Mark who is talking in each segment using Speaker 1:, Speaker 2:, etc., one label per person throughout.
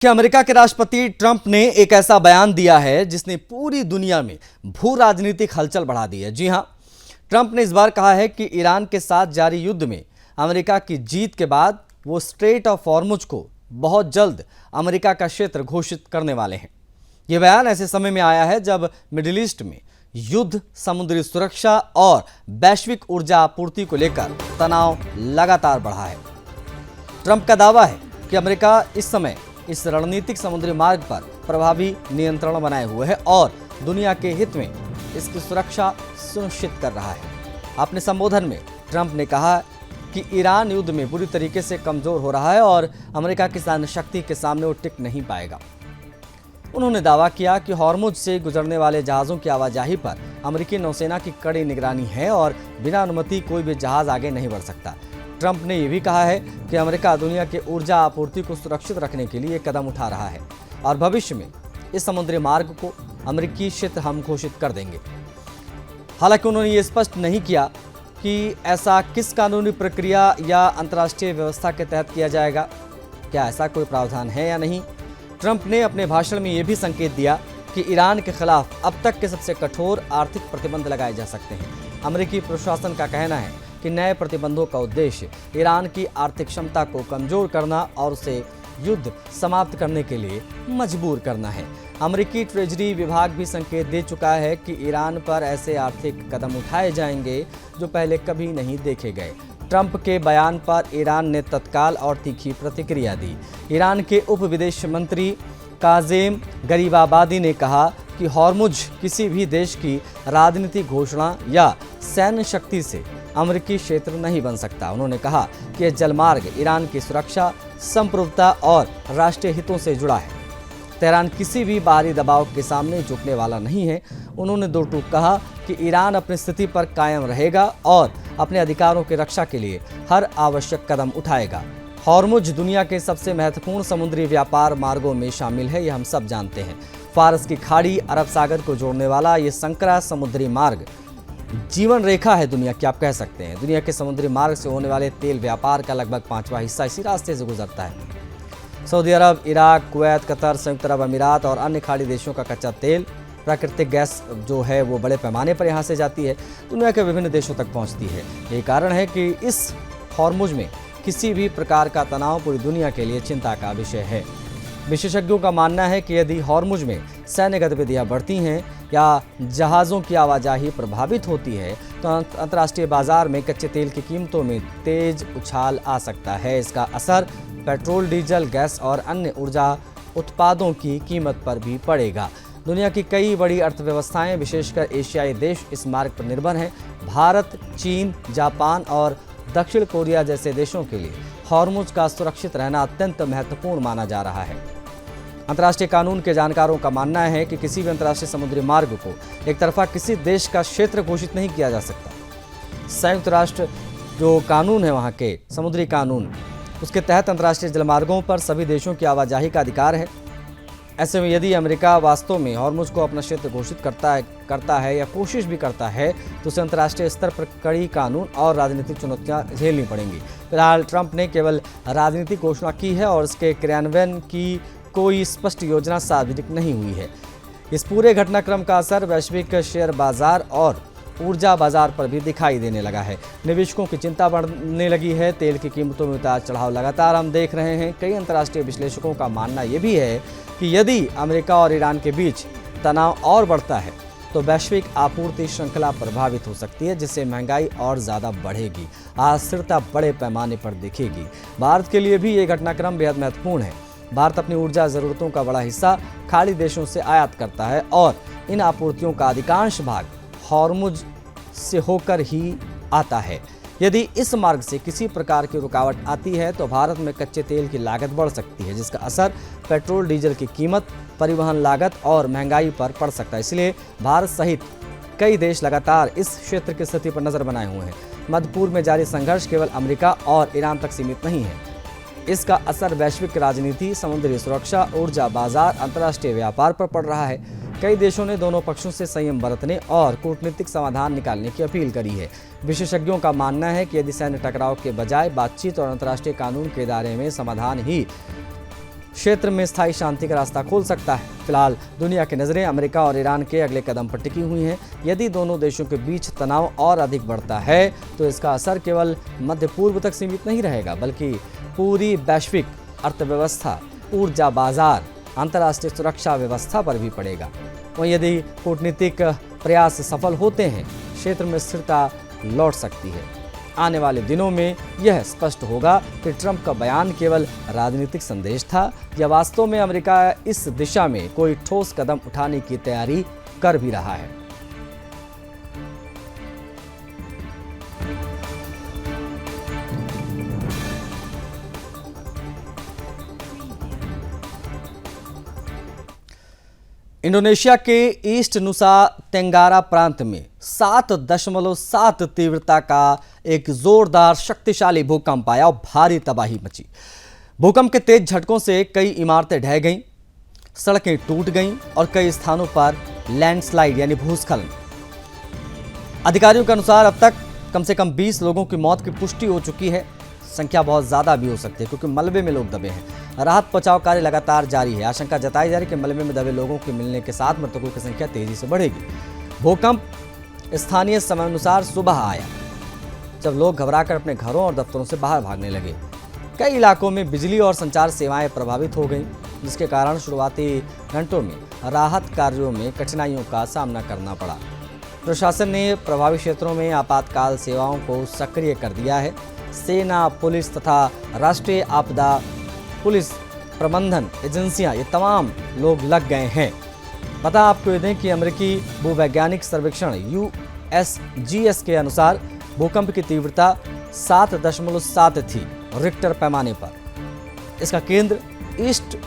Speaker 1: कि अमेरिका के राष्ट्रपति ट्रंप ने एक ऐसा बयान दिया है जिसने पूरी दुनिया में भू राजनीतिक हलचल बढ़ा दी है। जी हां, ट्रंप ने इस बार कहा है कि ईरान के साथ जारी युद्ध में अमेरिका की जीत के बाद वो स्ट्रेट ऑफ हॉर्मुज को बहुत जल्द अमेरिका का क्षेत्र घोषित करने वाले हैं। ये बयान ऐसे समय में आया है जब मिडिल ईस्ट में युद्ध, समुद्री सुरक्षा और वैश्विक ऊर्जा आपूर्ति को लेकर तनाव लगातार बढ़ा है। ट्रंप का दावा है कि अमेरिका इस समय इस रणनीतिक समुद्री मार्ग पर प्रभावी नियंत्रण बनाए हुए है और दुनिया के हित में इसकी सुरक्षा सुनिश्चित कर रहा है। अपने संबोधन में ट्रंप ने कहा कि ईरान युद्ध में बुरी तरीके से कमजोर हो रहा है और अमेरिका की सैन्य शक्ति के सामने वो टिक नहीं पाएगा। उन्होंने दावा किया कि हॉर्मुज से गुजरने वाले जहाज़ों की आवाजाही पर अमेरिकी नौसेना की कड़ी निगरानी है और बिना अनुमति कोई भी जहाज़ आगे नहीं बढ़ सकता। ट्रंप ने यह भी कहा है कि अमेरिका दुनिया के ऊर्जा आपूर्ति को सुरक्षित रखने के लिए कदम उठा रहा है और भविष्य में इस समुद्री मार्ग को अमेरिकी क्षेत्र हम घोषित कर देंगे। हालांकि उन्होंने ये स्पष्ट नहीं किया कि ऐसा किस कानूनी प्रक्रिया या अंतर्राष्ट्रीय व्यवस्था के तहत किया जाएगा, क्या ऐसा कोई प्रावधान है या नहीं। ट्रंप ने अपने भाषण में यह भी संकेत दिया कि ईरान के खिलाफ अब तक के सबसे कठोर आर्थिक प्रतिबंध लगाए जा सकते हैं। अमेरिकी प्रशासन का कहना है कि नए प्रतिबंधों का उद्देश्य ईरान की आर्थिक क्षमता को कमजोर करना और उसे युद्ध समाप्त करने के लिए मजबूर करना है। अमेरिकी ट्रेजरी विभाग भी संकेत दे चुका है कि ईरान पर ऐसे आर्थिक कदम उठाए जाएंगे जो पहले कभी नहीं देखे गए। ट्रंप के बयान पर ईरान ने तत्काल और तीखी प्रतिक्रिया दी। ईरान के उप विदेश मंत्री काज़ेम गरीबाबादी ने कहा कि हॉर्मुज किसी भी देश की राजनीतिक घोषणा या सैन्य शक्ति से अमेरिकी क्षेत्र नहीं बन सकता। उन्होंने कहा कि यह जलमार्ग ईरान की सुरक्षा, संप्रभुता और राष्ट्रीय हितों से जुड़ा है। तेहरान किसी भी बाहरी दबाव के सामने झुकने वाला नहीं है। उन्होंने दो टूक कहा कि ईरान अपनी स्थिति पर कायम रहेगा और अपने अधिकारों की रक्षा के लिए हर आवश्यक कदम उठाएगा। हॉर्मुज दुनिया के सबसे महत्वपूर्ण समुद्री व्यापार मार्गों में शामिल है, यह हम सब जानते हैं। फारस की खाड़ी, अरब सागर को जोड़ने वाला ये संकरा समुद्री मार्ग जीवन रेखा है दुनिया की, आप कह सकते हैं। दुनिया के समुद्री मार्ग से होने वाले तेल व्यापार का लगभग 5वां हिस्सा इसी रास्ते से गुजरता है। सऊदी अरब, इराक, कुवैत, कतर, संयुक्त अरब अमीरात और अन्य खाड़ी देशों का कच्चा तेल, प्राकृतिक गैस जो है वो बड़े पैमाने पर यहाँ से जाती है, दुनिया के विभिन्न देशों तक पहुँचती है। यही कारण है कि इस हॉर्मुज में किसी भी प्रकार का तनाव पूरी दुनिया के लिए चिंता का विषय है। विशेषज्ञों का मानना है कि यदि हॉर्मुज में सैन्य गतिविधियां बढ़ती हैं या जहाज़ों की आवाजाही प्रभावित होती है तो अंतर्राष्ट्रीय बाजार में कच्चे तेल की कीमतों में तेज उछाल आ सकता है। इसका असर पेट्रोल, डीजल, गैस और अन्य ऊर्जा उत्पादों की कीमत पर भी पड़ेगा। दुनिया की कई बड़ी अर्थव्यवस्थाएं, विशेषकर एशियाई देश इस मार्ग पर निर्भर हैं। भारत, चीन, जापान और दक्षिण कोरिया जैसे देशों के लिए हॉर्मुज का सुरक्षित रहना अत्यंत महत्वपूर्ण माना जा रहा है। अंतर्राष्ट्रीय कानून के जानकारों का मानना है कि किसी भी अंतर्राष्ट्रीय समुद्री मार्ग को एक तरफा किसी देश का क्षेत्र घोषित नहीं किया जा सकता। संयुक्त राष्ट्र जो कानून है वहाँ के समुद्री कानून, उसके तहत अंतर्राष्ट्रीय जलमार्गों पर सभी देशों की आवाजाही का अधिकार है। ऐसे में यदि अमेरिका वास्तव में हॉर्मुज को अपना क्षेत्र घोषित करता है या कोशिश भी करता है तो उसे अंतर्राष्ट्रीय स्तर पर कड़ी कानून और राजनीतिक चुनौतियां झेलनी पड़ेंगी। फिलहाल ट्रंप ने केवल राजनीतिक घोषणा की है और इसके क्रियान्वयन की कोई स्पष्ट योजना सार्वजनिक नहीं हुई है। इस पूरे घटनाक्रम का असर वैश्विक शेयर बाजार और ऊर्जा बाजार पर भी दिखाई देने लगा है। निवेशकों की चिंता बढ़ने लगी है। तेल की कीमतों में उतार चढ़ाव लगातार हम देख रहे हैं। कई अंतर्राष्ट्रीय विश्लेषकों का मानना यह भी है कि यदि अमेरिका और ईरान के बीच तनाव और बढ़ता है तो वैश्विक आपूर्ति श्रृंखला प्रभावित हो सकती है, जिससे महंगाई और ज़्यादा बढ़ेगी, अस्थिरता बड़े पैमाने पर दिखेगी। भारत के लिए भी ये घटनाक्रम बेहद महत्वपूर्ण है। भारत अपनी ऊर्जा ज़रूरतों का बड़ा हिस्सा खाड़ी देशों से आयात करता है और इन आपूर्तियों का अधिकांश भाग हॉर्मुज से होकर ही आता है। यदि इस मार्ग से किसी प्रकार की रुकावट आती है तो भारत में कच्चे तेल की लागत बढ़ सकती है, जिसका असर पेट्रोल, डीजल की कीमत, परिवहन लागत और महंगाई पर पड़ सकता है। इसलिए भारत सहित कई देश लगातार इस क्षेत्र की स्थिति पर नजर बनाए हुए हैं। मध्य पूर्व में जारी संघर्ष केवल अमेरिका और ईरान तक सीमित नहीं है। इसका असर वैश्विक राजनीति, समुद्री सुरक्षा, ऊर्जा बाजार, अंतर्राष्ट्रीय व्यापार पर पड़ रहा है। कई देशों ने दोनों पक्षों से संयम बरतने और कूटनीतिक समाधान निकालने की अपील करी है। विशेषज्ञों का मानना है कि यदि सैन्य टकराव के बजाय बातचीत और अंतर्राष्ट्रीय कानून के दायरे में समाधान ही क्षेत्र में स्थायी शांति का रास्ता खोल सकता है। फिलहाल दुनिया की नज़रें अमेरिका और ईरान के अगले कदम पर टिकी हुई हैं। यदि दोनों देशों के बीच तनाव और अधिक बढ़ता है तो इसका असर केवल मध्य पूर्व तक सीमित नहीं रहेगा, बल्कि पूरी वैश्विक अर्थव्यवस्था, ऊर्जा बाजार, अंतर्राष्ट्रीय सुरक्षा व्यवस्था पर भी पड़ेगा। वहीं यदि कूटनीतिक प्रयास सफल होते हैं, क्षेत्र में स्थिरता लौट सकती है। आने वाले दिनों में यह स्पष्ट होगा कि ट्रंप का बयान केवल राजनीतिक संदेश था या वास्तव में अमेरिका इस दिशा में कोई ठोस कदम उठाने की तैयारी कर भी रहा है। इंडोनेशिया के ईस्ट नुसा तेंगारा प्रांत में 7.7 तीव्रता का एक जोरदार शक्तिशाली भूकंप आया और भारी तबाही मची। भूकंप के तेज झटकों से कई इमारतें ढह गईं, सड़कें टूट गईं और कई स्थानों पर लैंडस्लाइड यानी भूस्खलन। अधिकारियों के अनुसार अब तक कम से कम 20 लोगों की मौत की पुष्टि हो चुकी है। संख्या बहुत ज़्यादा भी हो सकती है क्योंकि मलबे में लोग दबे हैं। राहत बचाव कार्य लगातार जारी है। आशंका जताई जा रही है कि मलबे में दबे लोगों के मिलने के साथ मृतकों की संख्या तेजी से बढ़ेगी। भूकंप स्थानीय समय अनुसार सुबह आया, जब लोग घबराकर अपने घरों और दफ्तरों से बाहर भागने लगे। कई इलाकों में बिजली और संचार सेवाएं प्रभावित हो गईं, जिसके कारण शुरुआती घंटों में राहत कार्यों में कठिनाइयों का सामना करना पड़ा। प्रशासन ने प्रभावित क्षेत्रों में आपातकाल सेवाओं को सक्रिय कर दिया है। सेना, पुलिस तथा राष्ट्रीय आपदा पुलिस प्रबंधन एजेंसियां, ये तमाम लोग लग गए हैं। बता आपको ये दें कि अमेरिकी भूवैज्ञानिक सर्वेक्षण USGS के अनुसार भूकंप की तीव्रता 7.7 थी रिक्टर पैमाने पर। इसका केंद्र ईस्ट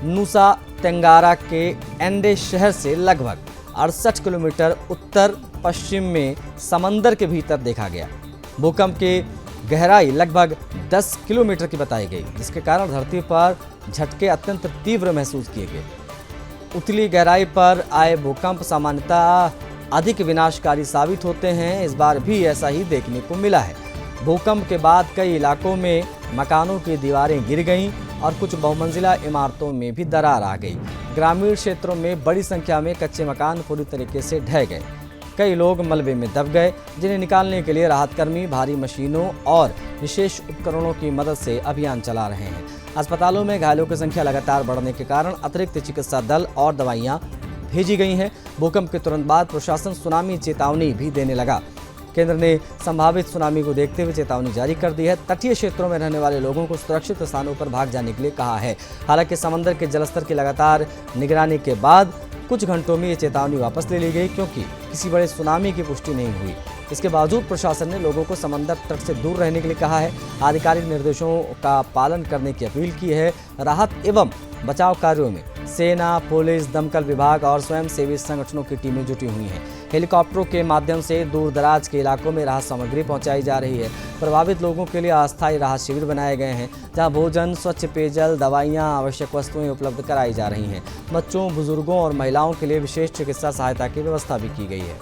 Speaker 1: नुसा तेंगारा के एंडे शहर से लगभग 68 किलोमीटर उत्तर पश्चिम में समंदर के भीतर देखा गया। भूकंप की गहराई लगभग 10 किलोमीटर की बताई गई, जिसके कारण धरती पर झटके अत्यंत तीव्र महसूस किए गए। उतली गहराई पर आए भूकंप सामान्यतः अधिक विनाशकारी साबित होते हैं। इस बार भी ऐसा ही देखने को मिला है। भूकंप के बाद कई इलाकों में मकानों की दीवारें गिर गईं और कुछ बहुमंजिला इमारतों में भी दरार आ गई। ग्रामीण क्षेत्रों में बड़ी संख्या में कच्चे मकान पूरी तरीके से ढह गए। कई लोग मलबे में दब गए, जिन्हें निकालने के लिए राहतकर्मी भारी मशीनों और विशेष उपकरणों की मदद से अभियान चला रहे हैं। अस्पतालों में घायलों की संख्या लगातार बढ़ने के कारण अतिरिक्त चिकित्सा दल और दवाइयां भेजी गई हैं। भूकंप के तुरंत बाद प्रशासन सुनामी चेतावनी भी देने लगा। केंद्र ने संभावित सुनामी को देखते हुए चेतावनी जारी कर दी है। तटीय क्षेत्रों में रहने वाले लोगों को सुरक्षित स्थानों पर भाग जाने के लिए कहा है। हालांकि समंदर के जलस्तर की लगातार निगरानी के बाद कुछ घंटों में ये चेतावनी वापस ले ली गई, क्योंकि किसी बड़े सुनामी की पुष्टि नहीं हुई। इसके बावजूद प्रशासन ने लोगों को समंदर तट से दूर रहने के लिए कहा है। आधिकारिक निर्देशों का पालन करने की अपील की है। राहत एवं बचाव कार्यों में सेना, पुलिस, दमकल विभाग और स्वयंसेवी संगठनों की टीमें जुटी हुई हैं। हेलीकॉप्टरों के माध्यम से दूर दराज के इलाकों में राहत सामग्री पहुंचाई जा रही है। प्रभावित लोगों के लिए अस्थायी राहत शिविर बनाए गए हैं, जहां भोजन, स्वच्छ पेयजल, दवाइयां, आवश्यक वस्तुएं उपलब्ध कराई जा रही हैं। बच्चों, बुजुर्गों और महिलाओं के लिए विशेष चिकित्सा सहायता की व्यवस्था भी की गई है।